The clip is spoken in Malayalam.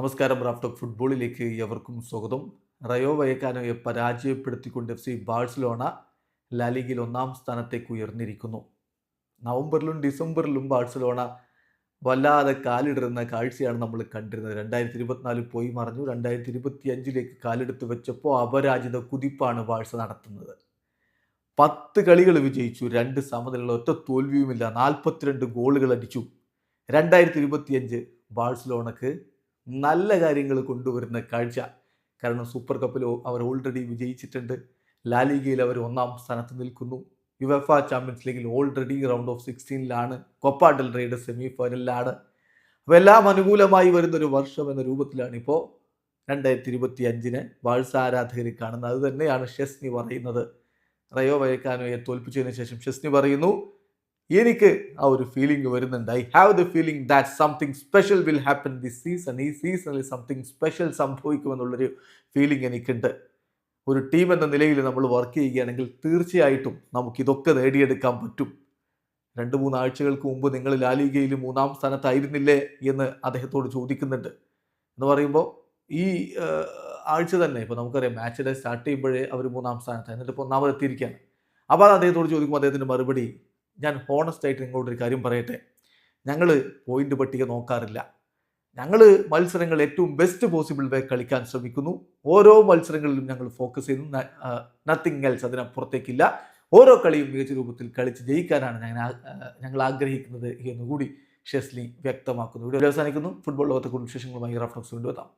നമസ്കാരം. റാഫ്റ്റോക്ക് ഫുട്ബോളിലേക്ക് എവർക്കും സ്വാഗതം. റയോ വയക്കാനോയെ പരാജയപ്പെടുത്തിക്കൊണ്ട് FC ബാഴ്സലോണ ലാലിഗയിൽ ഒന്നാം സ്ഥാനത്തേക്ക് ഉയർന്നിരിക്കുന്നു. നവംബറിലും ഡിസംബറിലും ബാഴ്സലോണ വല്ലാതെ കാലിടുന്ന കാഴ്ചയാണ് നമ്മൾ കണ്ടിരുന്നത്. 2024 പോയി മറഞ്ഞു. 2025 കാലെടുത്ത് വെച്ചപ്പോൾ അപരാജിത കുതിപ്പാണ് ബാഴ്സ നടത്തുന്നത്. 10 കളികൾ വിജയിച്ചു, 2 സമനിലകൾ, ഒറ്റ തോൽവിയുമില്ല, 42 ഗോളുകൾ അടിച്ചു. 2025 ബാഴ്സലോണക്ക് നല്ല കാര്യങ്ങൾ കൊണ്ടുവരുന്ന കാഴ്ച. കാരണം സൂപ്പർ കപ്പിൽ അവർ ഓൾറെഡി വിജയിച്ചിട്ടുണ്ട്. ലാലിഗയിൽ അവർ ഒന്നാം സ്ഥാനത്ത് നിൽക്കുന്നു. യുവേഫ ചാമ്പ്യൻസ് ലീഗിൽ already round of 16 Copa del റേയുടെ സെമി ഫൈനലിലാണ്. അപ്പോൾ എല്ലാം അനുകൂലമായി വരുന്നൊരു വർഷം എന്ന രൂപത്തിലാണ് ഇപ്പോൾ 2025 ബാഴ്സ ആരാധകർ കാണുന്നത്. അത് തന്നെയാണ് ഷെസ്നി പറയുന്നത്. റയോ വയക്കാനോയെ തോൽപ്പിച്ചതിന് ശേഷം ഷെസ്നി പറയുന്നു, എനിക്ക് ആ ഒരു ഫീലിംഗ് വരുന്നുണ്ട്. I have the feeling that something special will happen this season. ഈ സീസണിൽ സംതിങ് സ്പെഷ്യൽ സംഭവിക്കുമെന്നുള്ളൊരു ഫീലിംഗ് എനിക്കുണ്ട്. ഒരു ടീം എന്ന നിലയിൽ നമ്മൾ വർക്ക് ചെയ്യുകയാണെങ്കിൽ തീർച്ചയായിട്ടും നമുക്കിതൊക്കെ നേടിയെടുക്കാൻ പറ്റും. 2-3 ആഴ്ചകൾക്ക് മുമ്പ് നിങ്ങൾ ലാലിഗയിൽ 3-ാം സ്ഥാനത്തായിരുന്നില്ലേ എന്ന് അദ്ദേഹത്തോട് ചോദിക്കുന്നുണ്ട്. എന്ന് പറയുമ്പോൾ ഈ ആഴ്ച തന്നെ ഇപ്പോൾ നമുക്കറിയാം, മാച്ച് ഡേ സ്റ്റാർട്ട് ചെയ്യുമ്പോഴേ അവർ 3-ാം സ്ഥാനത്താണ്, എന്നിട്ട് ഇപ്പോൾ 1-ാമത് എത്തിയിരിക്കുകയാണ്. അപ്പോൾ അത് അദ്ദേഹത്തോട് ചോദിക്കുമ്പോൾ അദ്ദേഹത്തിൻ്റെ മറുപടി, ഞാൻ ഹോണസ്റ്റ് ആയിട്ട് നിങ്ങളോടൊരു കാര്യം പറയട്ടെ, ഞങ്ങൾ പോയിന്റ് പട്ടിക നോക്കാറില്ല. ഞങ്ങൾ മത്സരങ്ങൾ ഏറ്റവും ബെസ്റ്റ് പോസിബിൾ വേ കളിക്കാൻ ശ്രമിക്കുന്നു. ഓരോ മത്സരങ്ങളിലും ഞങ്ങൾ ഫോക്കസ് ചെയ്യുന്നു, നത്തിങ് എൽസ്, അതിനപ്പുറത്തേക്കില്ല. ഓരോ കളിയും മികച്ച രൂപത്തിൽ കളിച്ച് ജയിക്കാനാണ് ഞങ്ങൾ ആഗ്രഹിക്കുന്നത് എന്നുകൂടി ഷെസ്ലി വ്യക്തമാക്കുന്നു. വീഡിയോ അവസാനിക്കുന്നു. ഫുട്ബോൾ ലോകത്തെ കൂടുതൽ വിശേഷങ്ങളുമായി റാഫ്റ്റോക്സ് കൊണ്ടുവരാം.